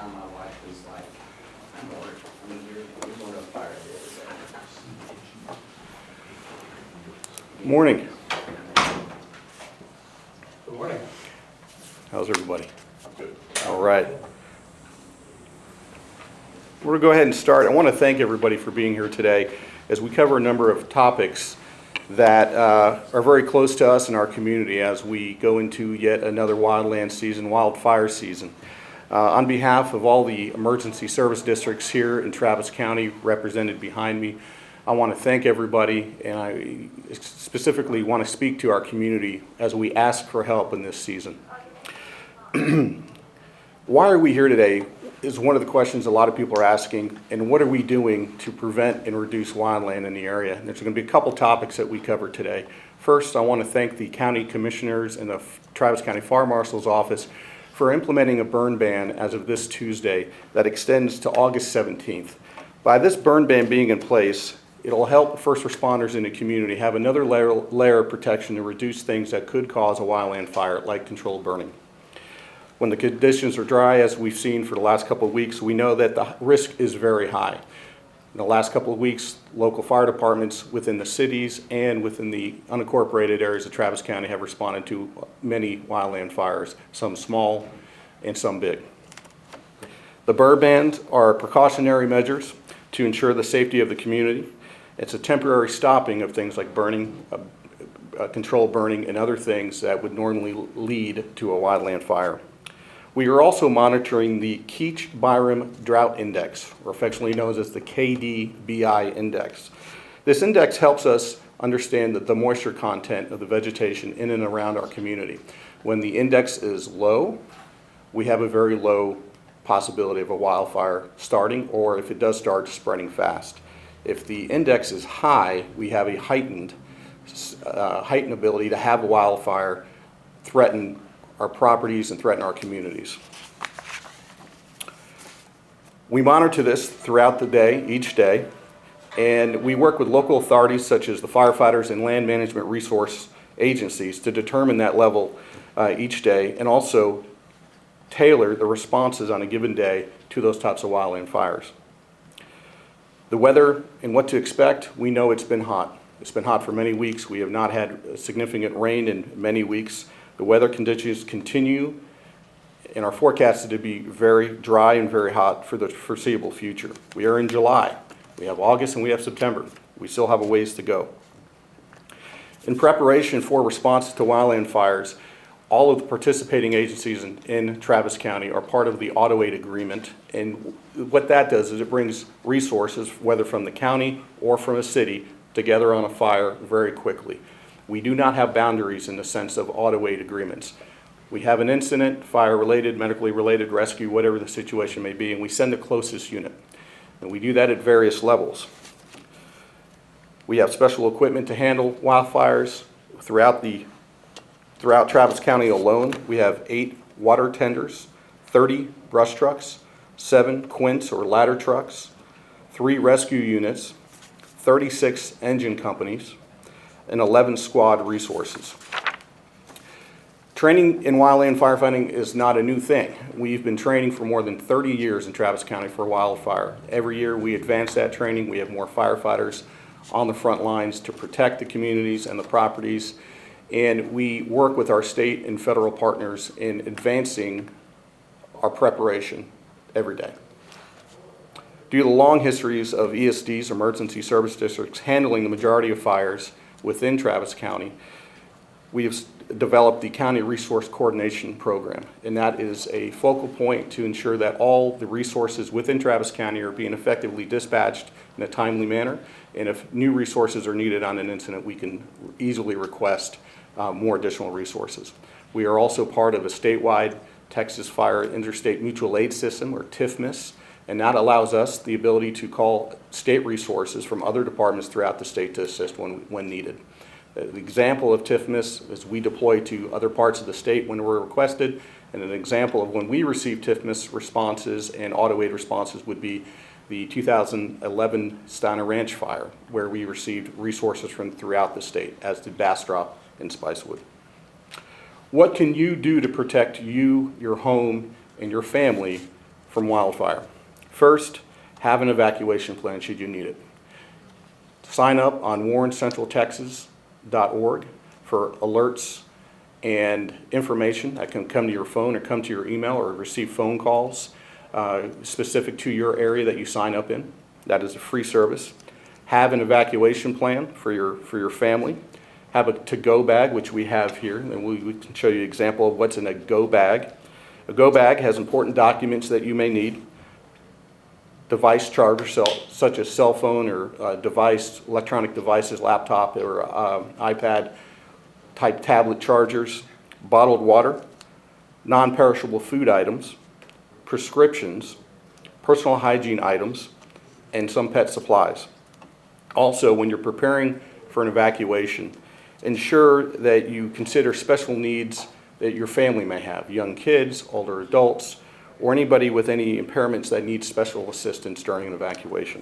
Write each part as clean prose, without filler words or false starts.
time my wife was like, I'm bored. I mean, you're going to a fire the other day. Morning. Good morning. How's everybody? Good. All right. We're going to go ahead and start. I want to thank everybody for being here today as we cover a number of topics that are very close to us in our community as we go into yet another wildland season, wildfire season. On behalf of all the emergency service districts here in Travis County represented behind me, I want to thank everybody, and I specifically want to speak to our community as we ask for help in this season. Why are we here today is one of the questions a lot of people are asking, and what are we doing to prevent and reduce wildland in the area? And there's going to be a couple topics that we cover today. First, I want to thank the county commissioners and the Travis County Fire Marshal's office for implementing a burn ban as of this Tuesday that extends to August 17th. By this burn ban being in place, it'll help first responders in the community have another layer of protection to reduce things that could cause a wildland fire, like controlled burning. When the conditions are dry, as we've seen for the last couple of weeks, we know that the risk is very high. In the last couple of weeks, local fire departments within the cities and within the unincorporated areas of Travis County have responded to many wildland fires, some small and some big. The burn bans are precautionary measures to ensure the safety of the community. It's a temporary stopping of things like burning, controlled burning, and other things that would normally lead to a wildland fire. We are also monitoring the Keach-Byram Drought Index, or affectionately known as the KDBI Index. This index helps us understand the moisture content of the vegetation in and around our community. When the index is low, we have a very low possibility of a wildfire starting, or if it does start, spreading fast. If the index is high, we have a heightened ability to have a wildfire threaten our properties and threaten our communities. We monitor this throughout the day, each day, and we work with local authorities such as the firefighters and land management resource agencies to determine that level each day, and also tailor the responses on a given day to those types of wildland fires. The weather and what to expect, we know it's been hot. It's been hot for many weeks. We have not had significant rain in many weeks. The weather conditions continue and are forecasted to be very dry and very hot for the foreseeable future. We are in July. We have August and we have September. We still have a ways to go. In preparation for response to wildland fires, all of the participating agencies in Travis County are part of the Auto Aid Agreement. And what that does is it brings resources, whether from the county or from a city, together on a fire very quickly. We do not have boundaries in the sense of auto aid agreements. We have an incident, fire-related, medically related, rescue, whatever the situation may be, and we send the closest unit. And we do that at various levels. We have special equipment to handle wildfires throughout Travis County alone. We have 8 water tenders, 30 brush trucks, 7 quints or ladder trucks, 3 rescue units, 36 engine companies, and 11 squad resources. Training in wildland firefighting is not a new thing. We've been training for more than 30 years in Travis County for wildfire. Every year we advance that training. We have more firefighters on the front lines to protect the communities and the properties. And we work with our state and federal partners in advancing our preparation every day. Due to the long histories of ESDs, emergency service districts, handling the majority of fires within Travis County, we have developed the County Resource Coordination Program, and that is a focal point to ensure that all the resources within Travis County are being effectively dispatched in a timely manner, and if new resources are needed on an incident, we can easily request more additional resources. We are also part of a statewide Texas Fire Interstate Mutual Aid System, or TIFMAS, and that allows us the ability to call state resources from other departments throughout the state to assist when needed. The example of TIFMAS is we deploy to other parts of the state when we're requested, and an example of when we receive TIFMAS responses and auto aid responses would be the 2011 Steiner Ranch fire, where we received resources from throughout the state, as did Bastrop and Spicewood. What can you do to protect you, your home, and your family from wildfire. First, have an evacuation plan should you need it. Sign up on warrencentraltexas.org for alerts and information that can come to your phone or come to your email or receive phone calls specific to your area that you sign up in. That is a free service. Have an evacuation plan for your family. Have a to-go bag, which we have here, and we can show you an example of what's in a go bag. A go bag has important documents that you may need. Device chargers, such as cell phone or electronic devices, laptop or iPad type tablet chargers, bottled water, non-perishable food items, prescriptions, personal hygiene items, and some pet supplies. Also, when you're preparing for an evacuation, ensure that you consider special needs that your family may have, young kids, older adults, or anybody with any impairments that need special assistance during an evacuation.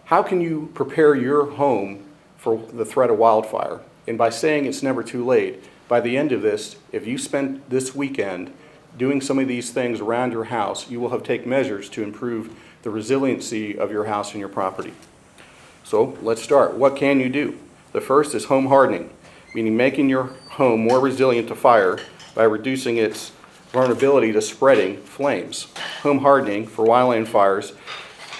How can you prepare your home for the threat of wildfire? And by saying it's never too late, by the end of this, if you spend this weekend doing some of these things around your house, you will have taken measures to improve the resiliency of your house and your property. So let's start. What can you do? The first is home hardening, meaning making your home more resilient to fire by reducing its vulnerability to spreading flames. Home hardening for wildland fires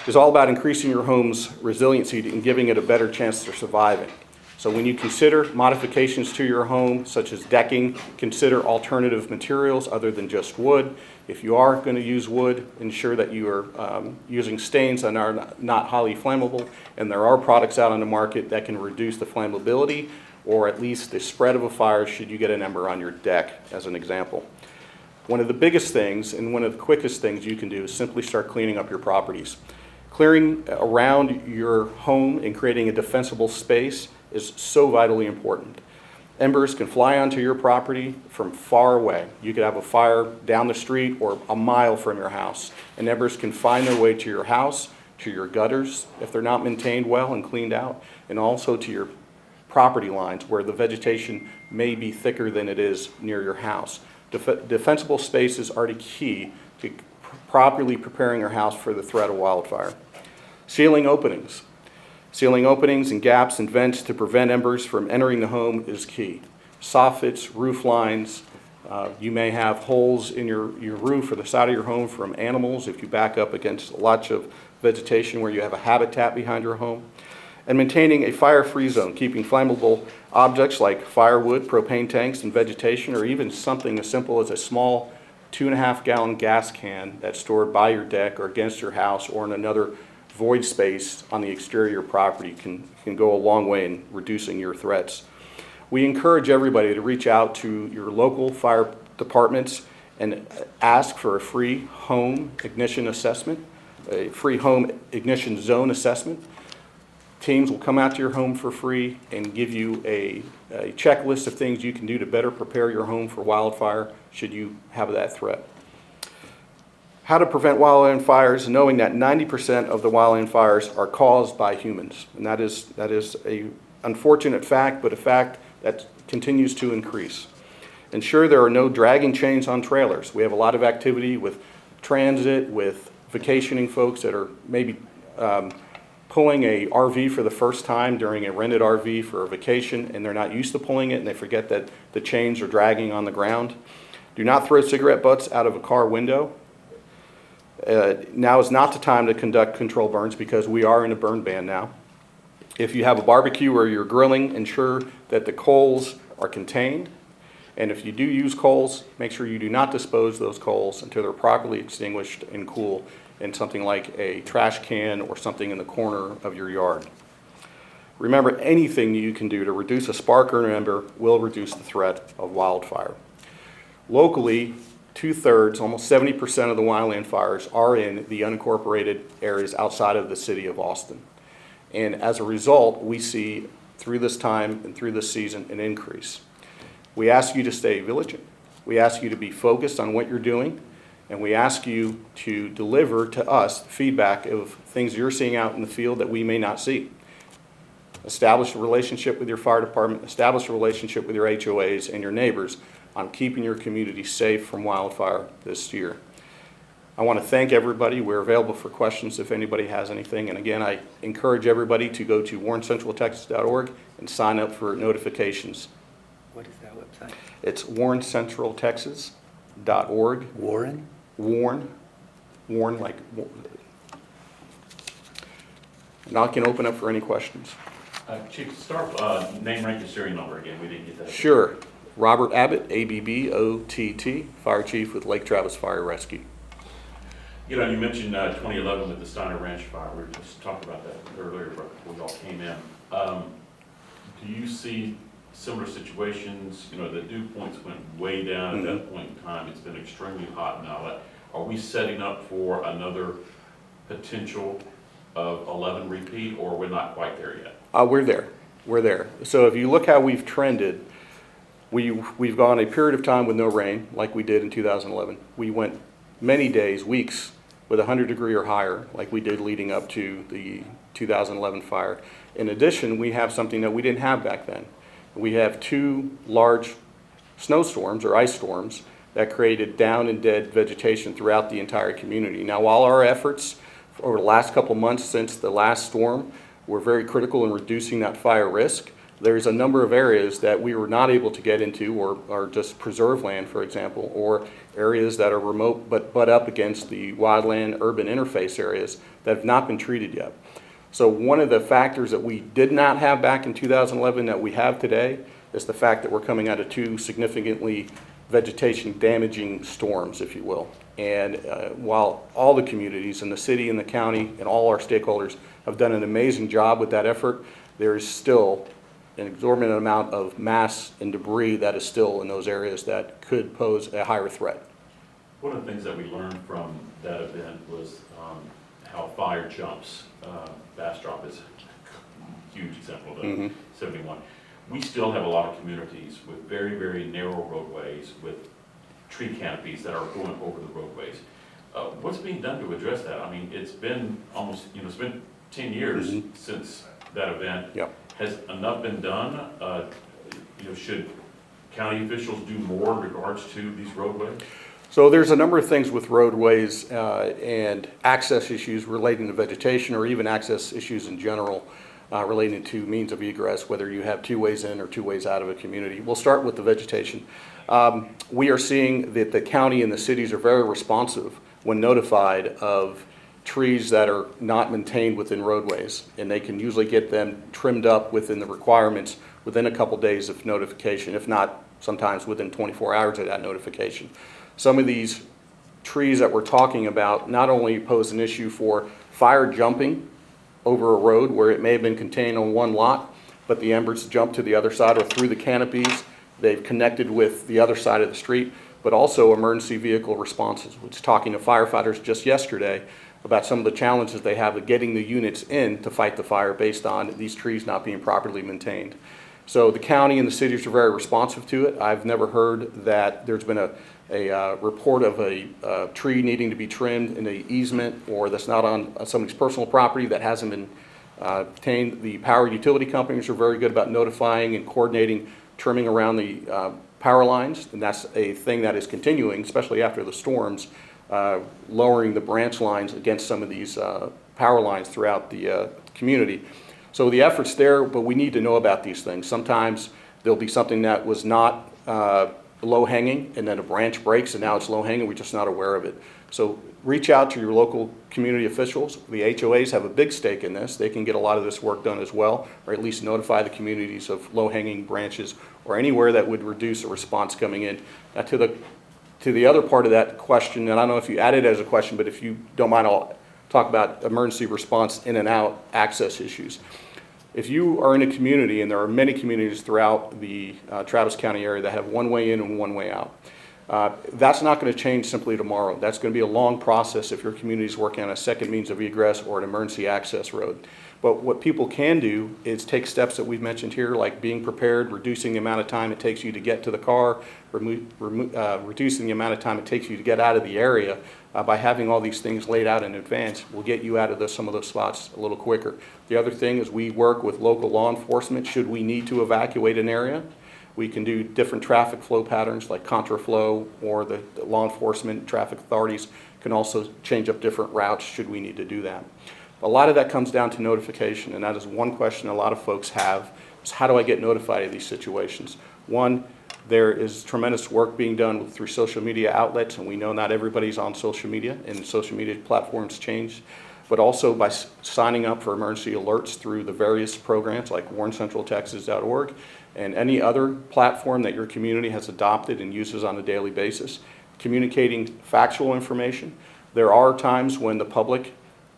is all about increasing your home's resiliency and giving it a better chance to surviving. So when you consider modifications to your home, such as decking, consider alternative materials other than just wood. If you are going to use wood, ensure that you are using stains that are not highly flammable, and there are products out on the market that can reduce the flammability or at least the spread of a fire should you get an ember on your deck, as an example. One of the biggest things and one of the quickest things you can do is simply start cleaning up your properties. Clearing around your home and creating a defensible space is so vitally important. Embers can fly onto your property from far away. You could have a fire down the street or a mile from your house, and embers can find their way to your house, to your gutters if they're not maintained well and cleaned out, and also to your property lines where the vegetation may be thicker than it is near your house. Defensible spaces are the key to properly preparing your house for the threat of wildfire. Sealing openings. Sealing openings and gaps and vents to prevent embers from entering the home is key. Soffits, roof lines, you may have holes in your roof or the side of your home from animals if you back up against lots of vegetation where you have a habitat behind your home. And maintaining a fire-free zone, keeping flammable objects like firewood, propane tanks, and vegetation, or even something as simple as a small 2.5-gallon gas can that's stored by your deck or against your house or in another void space on the exterior of your property can go a long way in reducing your threats. We encourage everybody to reach out to your local fire departments and ask for a free home ignition assessment, a free home ignition zone assessment. Teams will come out to your home for free and give you a checklist of things you can do to better prepare your home for wildfire should you have that threat. How to prevent wildland fires, knowing that 90% of the wildland fires are caused by humans. And that is a unfortunate fact, but a fact that continues to increase. Ensure there are no dragging chains on trailers. We have a lot of activity with transit, with vacationing folks that are maybe pulling a RV for the first time during a rented RV for a vacation, and they're not used to pulling it, and they forget that the chains are dragging on the ground. Do not throw cigarette butts out of a car window. Now is not the time to conduct controlled burns because we are in a burn ban now. If you have a barbecue or you're grilling, ensure that the coals are contained. And if you do use coals, make sure you do not dispose those coals until they're properly extinguished and cool in something like a trash can or something in the corner of your yard. Remember, anything you can do to reduce a spark or an ember will reduce the threat of wildfire. Locally, 2/3, almost 70% of the wildland fires are in the unincorporated areas outside of the city of Austin. And as a result, we see through this time and through this season an increase. We ask you to stay vigilant. We ask you to be focused on what you're doing. And we ask you to deliver to us feedback of things you're seeing out in the field that we may not see. Establish a relationship with your fire department, establish a relationship with your HOAs and your neighbors on keeping your community safe from wildfire this year. I want to thank everybody. We're available for questions if anybody has anything. And again, I encourage everybody to go to warrencentraltexas.org and sign up for notifications. What is that website? It's warrencentraltexas.org. Warren? Warren like, and I can open up for any questions. Chief, start, name, rank, and serial number again. We didn't get that. Sure. Robert Abbott, ABBOTT, Fire Chief with Lake Travis Fire Rescue. You know, you mentioned 2011 with the Steiner Ranch fire. We were just talking about that earlier before we all came in. Do you see similar situations? You know, the dew points went way down at that point in time. It's been extremely hot now. Are we setting up for another potential of 11 repeat, or we're not quite there yet? We're there. We're there. So if you look how we've trended, we've gone a period of time with no rain like we did in 2011. We went many days, weeks, with 100-degree or higher like we did leading up to the 2011 fire. In addition, we have something that we didn't have back then. We have 2 large snowstorms or ice storms that created down and dead vegetation throughout the entire community. Now, while our efforts over the last couple months since the last storm were very critical in reducing that fire risk, there's a number of areas that we were not able to get into, or just preserve land, for example, or areas that are remote but butt up against the wildland urban interface areas that have not been treated yet. So one of the factors that we did not have back in 2011 that we have today is the fact that we're coming out of 2 significantly vegetation damaging storms, if you will. And while all the communities in the city and the county and all our stakeholders have done an amazing job with that effort, there is still an exorbitant amount of mass and debris that is still in those areas that could pose a higher threat. One of the things that we learned from that event was how fire jumps. Bastrop is a huge example of that, 71. We still have a lot of communities with very, very narrow roadways with tree canopies that are going over the roadways. What's being done to address that? I mean, it's been almost, it's been 10 years since that event. Yep. Has enough been done? Should county officials do more in regards to these roadways? So there's a number of things with roadways and access issues relating to vegetation, or even access issues in general relating to means of egress, whether you have 2 ways in or 2 ways out of a community. We'll start with the vegetation. We are seeing that the county and the cities are very responsive when notified of trees that are not maintained within roadways, and they can usually get them trimmed up within the requirements within a couple days of notification, if not sometimes within 24 hours of that notification. Some of these trees that we're talking about not only pose an issue for fire jumping over a road where it may have been contained on one lot, but the embers jump to the other side or through the canopies, they've connected with the other side of the street, but also emergency vehicle responses. I was talking to firefighters just yesterday about some of the challenges they have of getting the units in to fight the fire based on these trees not being properly maintained. So the county and the cities are very responsive to it. I've never heard that there's been a report of a tree needing to be trimmed in an easement or that's not on somebody's personal property that hasn't been obtained. The power utility companies are very good about notifying and coordinating trimming around the power lines, and that's a thing that is continuing, especially after the storms, lowering the branch lines against some of these power lines throughout the community. So the effort's there, but we need to know about these things. Sometimes there'll be something that was not low-hanging, and then a branch breaks, and now it's low-hanging. We're just not aware of it. So reach out to your local community officials. The HOAs have a big stake in this. They can get a lot of this work done as well, or at least notify the communities of low-hanging branches or anywhere that would reduce a response coming in. Now, to the other part of that question, and I don't know if you added it as a question, but if you don't mind, I'll talk about emergency response in and out access issues. If you are in a community, and there are many communities throughout the Travis County area that have one way in and one way out, that's not going to change simply tomorrow. That's going to be a long process if your community is working on a second means of egress or an emergency access road. But what people can do is take steps that we've mentioned here, like being prepared, reducing the amount of time it takes you to get to the car, reducing the amount of time it takes you to get out of the area. By having all these things laid out in advance, will get you out of some of those spots a little quicker. The other thing is we work with local law enforcement should we need to evacuate an area. We can do different traffic flow patterns like contraflow, or the law enforcement traffic authorities can also change up different routes should we need to do that. A lot of that comes down to notification, and that is one question a lot of folks have, is how do I get notified of these situations? One, there is tremendous work being done through social media outlets, and we know not everybody's on social media, and social media platforms change, but also by signing up for emergency alerts through the various programs like warncentraltexas.org and any other platform that your community has adopted and uses on a daily basis, communicating factual information. There are times when the public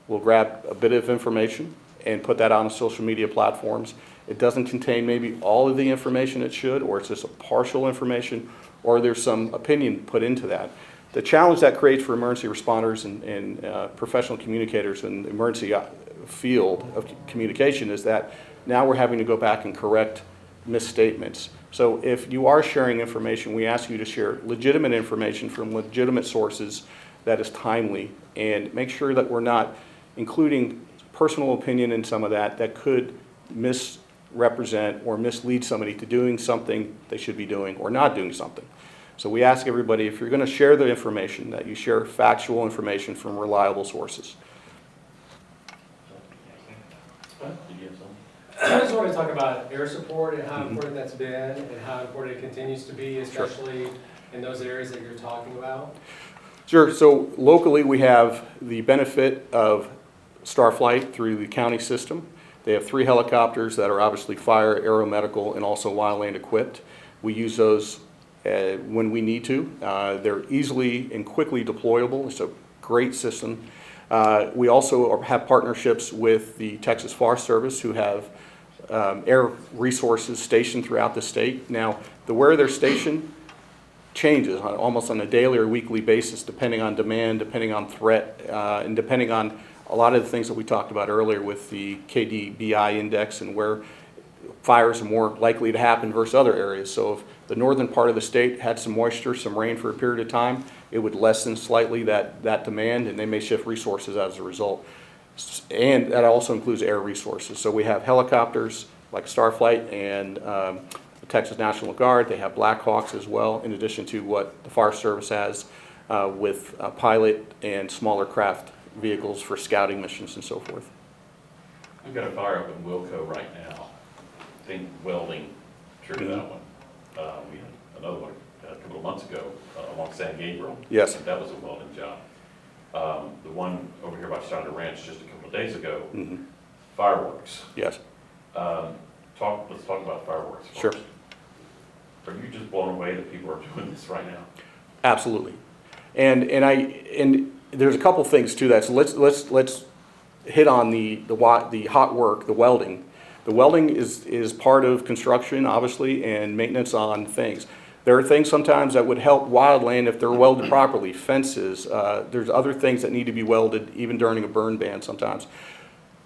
will grab a bit of information and put that on social media platforms. It doesn't contain maybe all of the information it should, or it's just a partial information, or there's some opinion put into that. The challenge that creates for emergency responders and professional communicators in the emergency field of communication is that now we're having to go back and correct misstatements. So if you are sharing information, we ask you to share legitimate information from legitimate sources that is timely, and make sure that we're not including personal opinion in some of that could misrepresent or mislead somebody to doing something they should be doing or not doing something. So we ask everybody, if you're going to share the information, that you share factual information from reliable sources. Did you have something? I just want to talk about air support and how important that's been and how important it continues to be, especially in those areas that you're talking about. Sure. So locally, we have the benefit of Starflight through the county system. They have 3 helicopters that are obviously fire, aeromedical, and also wildland equipped. We use those when we need to. They're easily and quickly deployable. It's a great system. We also have partnerships with the Texas Forest Service, who have air resources stationed throughout the state. Now, where they're stationed changes almost on a daily or weekly basis, depending on demand, depending on threat, and depending on a lot of the things that we talked about earlier with the KDBI index and where fires are more likely to happen versus other areas. So if the northern part of the state had some moisture, some rain for a period of time, it would lessen slightly that demand, and they may shift resources as a result. And that also includes air resources. So we have helicopters like Starflight and the Texas National Guard. They have Black Hawks as well, in addition to what the Forest Service has with pilot and smaller craft vehicles for scouting missions and so forth. We've got a fire up in Wilco right now. I think welding triggered that one. We had another one a couple of months ago along San Gabriel. Yes. And that was a welding job. The one over here by Steiner Ranch just a couple of days ago, fireworks. Yes. Let's talk about fireworks first. Sure. Are you just blown away that people are doing this right now? Absolutely. And there's a couple things to that. So let's hit on the hot work, the welding. The welding is part of construction, obviously, and maintenance on things. There are things sometimes that would help wildland if they're welded properly, fences. There's other things that need to be welded even during a burn ban sometimes.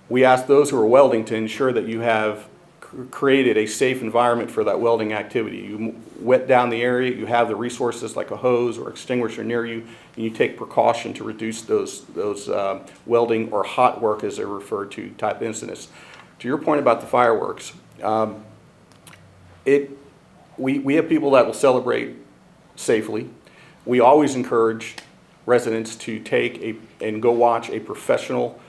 We ask those who are welding to ensure that you have created a safe environment for that welding activity. You wet down the area, you have the resources like a hose or extinguisher near you, and you take precaution to reduce those welding or hot work, as they're referred to, type incidents. To your point about the fireworks, we have people that will celebrate safely. We always encourage residents to take and go watch a professional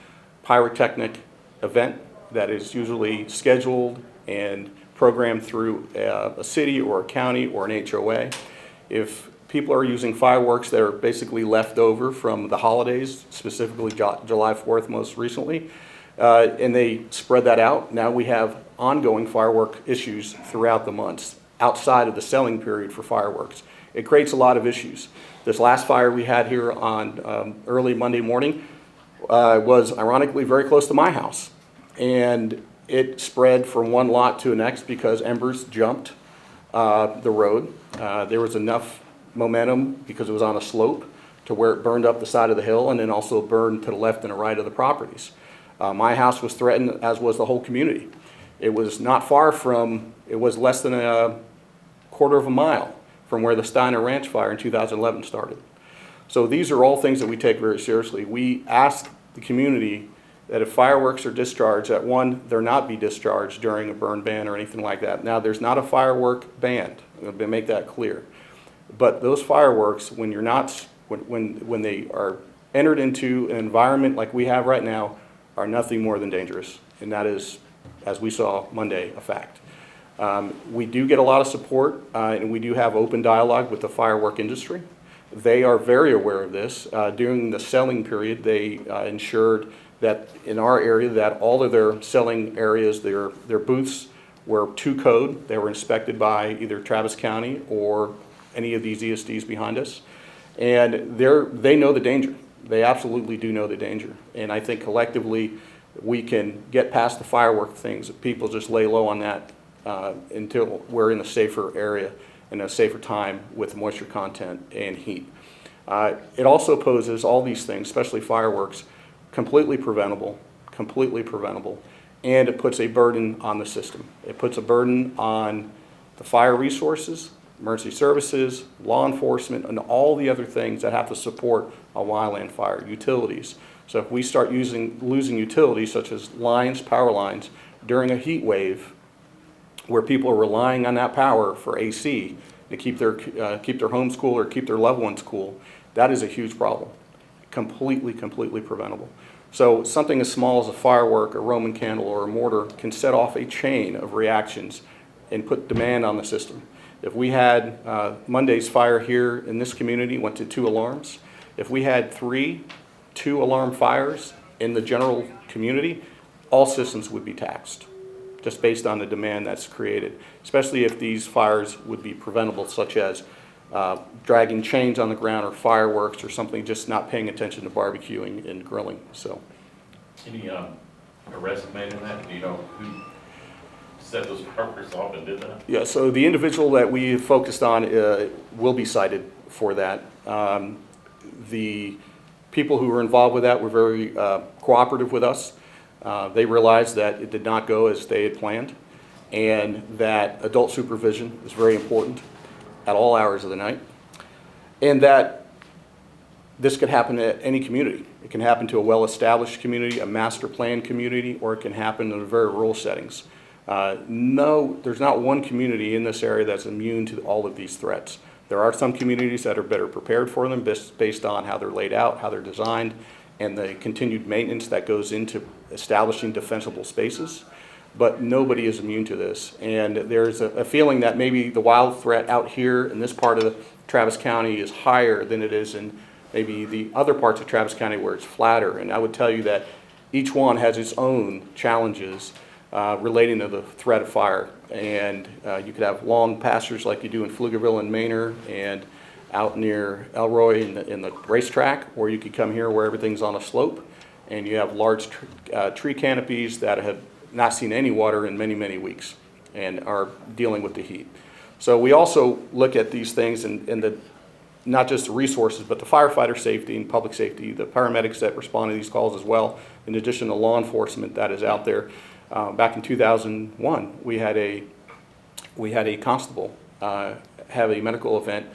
pyrotechnic event that is usually scheduled and programmed through a city or a county or an HOA. If people are using fireworks that are basically left over from the holidays, specifically July 4th most recently, and they spread that out, now we have ongoing firework issues throughout the months outside of the selling period for fireworks. It creates a lot of issues. This last fire we had here on early Monday morning was ironically very close to my house. And it spread from one lot to the next because embers jumped the road. There was enough momentum because it was on a slope to where it burned up the side of the hill and then also burned to the left and the right of the properties. My house was threatened, as was the whole community. It was not far from, it was less than a quarter of a mile from where the Steiner Ranch fire in 2011 started. So these are all things that we take very seriously. We ask the community that if fireworks are discharged, that one, they're not be discharged during a burn ban or anything like that. Now, there's not a firework ban, I'm going to make that clear. But those fireworks, when you're not, when they are entered into an environment like we have right now, are nothing more than dangerous. And that is, as we saw Monday, a fact. We do get a lot of support, and we do have open dialogue with the firework industry. They are very aware of this. During the selling period, they ensured that in our area that all of their selling areas, their booths were to code. They were inspected by either Travis County or any of these ESDs behind us. And they know the danger. They absolutely do know the danger. And I think collectively we can get past the firework things. People just lay low on that until we're in a safer area and a safer time with moisture content and heat. It also poses all these things, especially fireworks, completely preventable, and it puts a burden on the system. It puts a burden on the fire resources, emergency services, law enforcement, and all the other things that have to support a wildland fire, utilities. So if we start losing utilities such as lines, power lines, during a heat wave, where people are relying on that power for AC to keep their homes cool or keep their loved ones cool, that is a huge problem. Completely preventable. So something as small as a firework, a Roman candle, or a mortar can set off a chain of reactions and put demand on the system. If we had Monday's fire here in this community went to 2 alarms, if we had 3 2-alarm fires in the general community, all systems would be taxed, just based on the demand that's created, especially if these fires would be preventable, such as dragging chains on the ground or fireworks or something, just not paying attention to barbecuing and grilling. So, Any arrests made in that? Do you know who set those fireworks off and did that? yeah, so the individual that we focused on will be cited for that. The people who were involved with that were very cooperative with us. They realized that it did not go as they had planned, and that adult supervision is very important at all hours of the night, and that this could happen at any community. It can happen to a well-established community, a master plan community, or it can happen in very rural settings. No, there's not one community in this area that's immune to all of these threats. There are some communities that are better prepared for them based on how they're laid out, how they're designed, and the continued maintenance that goes into establishing defensible spaces. But nobody is immune to this. And there's a feeling that maybe the wild threat out here in this part of Travis County is higher than it is in maybe the other parts of Travis County where it's flatter. And I would tell you that each one has its own challenges relating to the threat of fire. And you could have long pastures like you do in Pflugerville and Manor and out near Elroy in the racetrack, or you could come here where everything's on a slope and you have large tree canopies that have not seen any water in many weeks and are dealing with the heat. So we also look at these things and not just the resources, but the firefighter safety and public safety, the paramedics that respond to these calls as well, in addition to law enforcement that is out there. Back in 2001, we had a constable have a medical event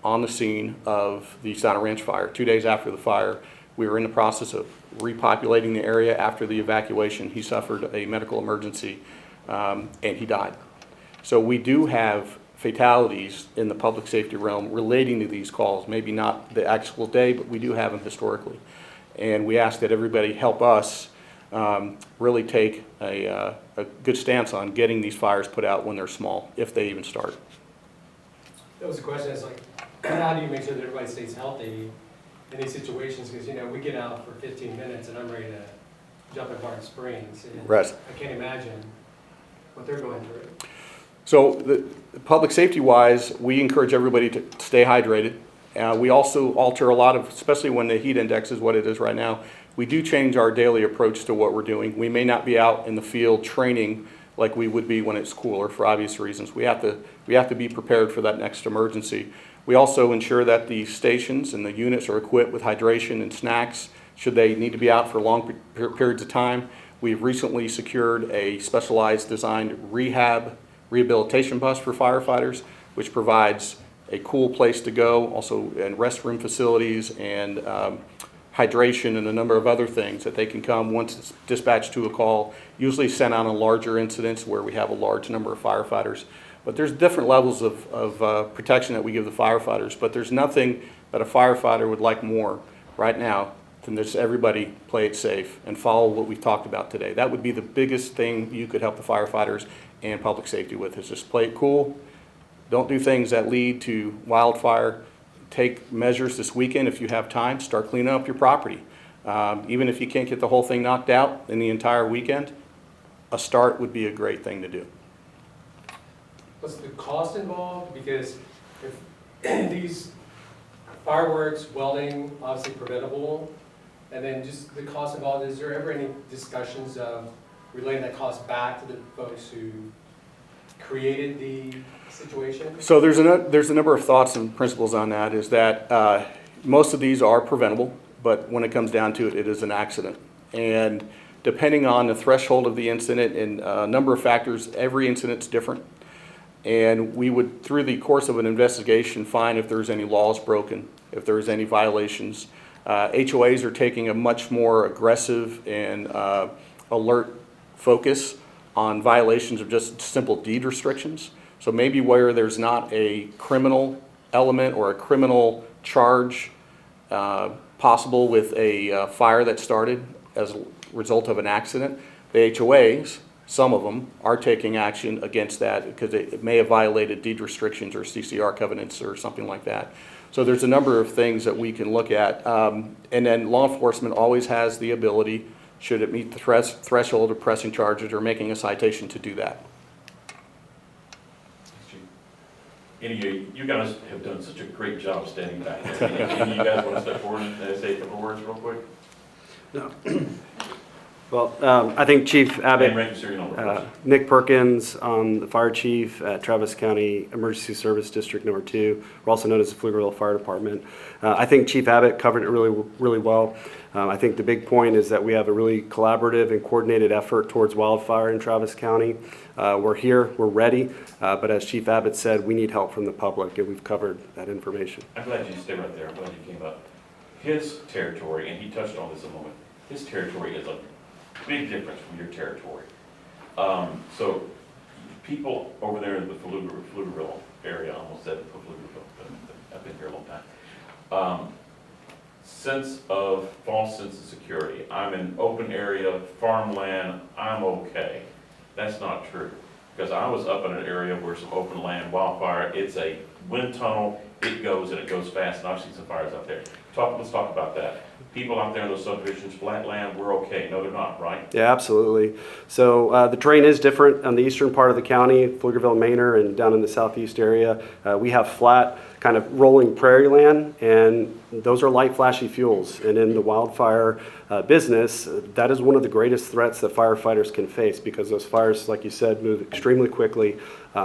on the scene of the Santa Ranch fire. 2 days after the fire, we were in the process of repopulating the area. After the evacuation, he suffered a medical emergency and he died. So we do have fatalities in the public safety realm relating to these calls, maybe not the actual day, but we do have them historically. And we ask that everybody help us really take a good stance on getting these fires put out when they're small, if they even start. That was a question, it's like, how do you make sure that everybody stays healthy in these situations? Because, you know, we get out for 15 minutes and I'm ready to jump in Barton Springs. And Right. I can't imagine what they're going through. So the public safety wise, we encourage everybody to stay hydrated. We also alter a lot of, especially when the heat index is what it is right now, we do change our daily approach to what we're doing. We may not be out in the field training like we would be when it's cooler for obvious reasons. We have to be prepared for that next emergency. We also ensure that the stations and the units are equipped with hydration and snacks should they need to be out for long periods of time. We've recently secured a specialized designed rehabilitation bus for firefighters, which provides a cool place to go, also in restroom facilities and hydration and a number of other things that they can come once it's dispatched to a call, usually sent on a larger incidents where we have a large number of firefighters. But there's different levels of protection that we give the firefighters, but there's nothing that a firefighter would like more right now than just everybody play it safe and follow what we've talked about today. That would be the biggest thing you could help the firefighters and public safety with, is just play it cool. Don't do things that lead to wildfire. Take measures this weekend if you have time. Start cleaning up your property. Even if you can't get the whole thing knocked out in the entire weekend, a start would be a great thing to do. What's the cost involved? Because if these fireworks, welding, obviously preventable, and then just the cost involved, is there ever any discussions of relating that cost back to the folks who created the situation? So there's a number of thoughts and principles on that, is that most of these are preventable, but when it comes down to it, it is an accident. And depending on the threshold of the incident and a number of factors, every incident's different. And we would, through the course of an investigation, find if there's any laws broken, if there's any violations. HOAs are taking a much more aggressive and alert focus on violations of just simple deed restrictions. So maybe where there's not a criminal element or a criminal charge possible with a fire that started as a result of an accident, the HOAs, some of them, are taking action against that because it may have violated deed restrictions or CCR covenants or something like that. So there's a number of things that we can look at. And then law enforcement always has the ability, should it meet the threshold of pressing charges or making a citation, to do that. You guys have done such a great job standing back there. Any of you guys want to step forward and say a couple words real quick? No. Well, I think Chief Abbott, And rank your serial number, please. Nick Perkins, the fire chief at Travis County Emergency Service District Number 2. We're also known as the Pflugerville Fire Department. I think Chief Abbott covered it really well. I think the big point is that we have a really collaborative and coordinated effort towards wildfire in Travis County. We're here, we're ready, but as Chief Abbott said, we need help from the public, and we've covered that information. I'm glad you stayed right there. I'm glad you came up. His territory, and he touched on this a moment, his territory is a big difference from your territory. So people over there in the Pflugerville area, I almost said Pflugerville, but I've been here a long time. False sense of security. I'm in open area, farmland, I'm okay. That's not true. Because I was up in an area where some open land, wildfire, it's a wind tunnel, it goes and it goes fast, and I've seen some fires up there. Let's talk about that. People out there in those subdivisions, flat land, we're okay. No, they're not, right? Yeah, absolutely. So the terrain is different on the eastern part of the county, Pflugerville, Manor, and down in the southeast area. We have flat, kind of rolling prairie land, and those are light, flashy fuels. And in the wildfire business, that is one of the greatest threats that firefighters can face, because those fires, like you said, move extremely quickly.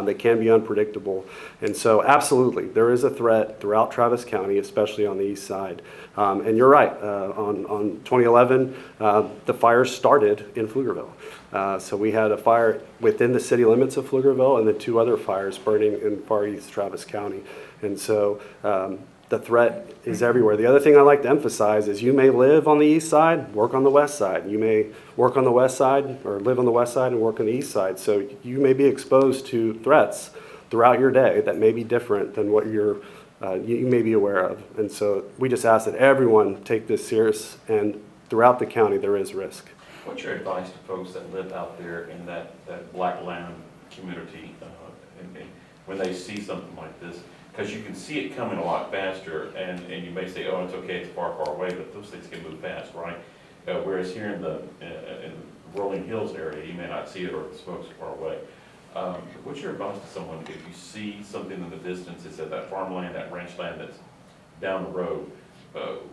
They can be unpredictable. And so absolutely, there is a threat throughout Travis County, especially on the east side. And you're right, on 2011, the fire started in Pflugerville. So we had a fire within the city limits of Pflugerville, and then 2 other fires burning in far east Travis County. And so the threat is everywhere. The other thing I like to emphasize is you may live on the east side, work on the west side. You may work on the west side or live on the west side and work on the east side. So you may be exposed to threats throughout your day that may be different than what you may be aware of. And so we just ask that everyone take this serious, and throughout the county there is risk. What's your advice to folks that live out there in that black land community and when they see something like this? Because you can see it coming a lot faster, and you may say, oh, it's okay, it's far, far away, but those things can move fast, right? Whereas here in the Rolling Hills area, you may not see it, or the smoke's far away. What's your advice to someone if you see something in the distance, it's that farmland, that ranch land that's down the road?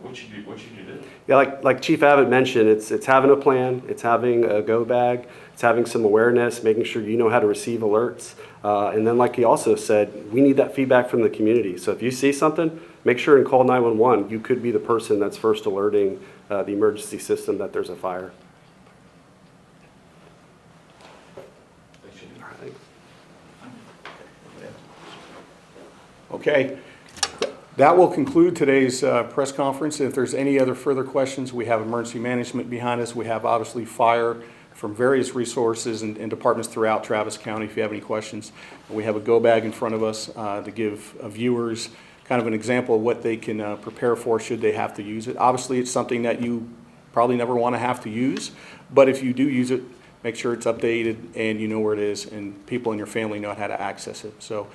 What should you do? Yeah, like Chief Abbott mentioned, it's having a plan, it's having a go bag, it's having some awareness, making sure you know how to receive alerts. And then like he also said, we need that feedback from the community. So if you see something, make sure and call 911. You could be the person that's first alerting the emergency system that there's a fire. Okay. That will conclude today's press conference. If there's any other further questions, we have emergency management behind us. We have obviously fire from various resources and departments throughout Travis County if you have any questions. We have a go bag in front of us to give viewers kind of an example of what they can prepare for should they have to use it. Obviously, it's something that you probably never want to have to use, but if you do use it, make sure it's updated and you know where it is and people in your family know how to access it. So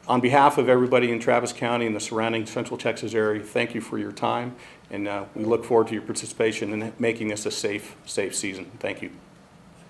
on behalf of everybody in Travis County and the surrounding Central Texas area, thank you for your time, and we look forward to your participation in making this a safe season. Thank you.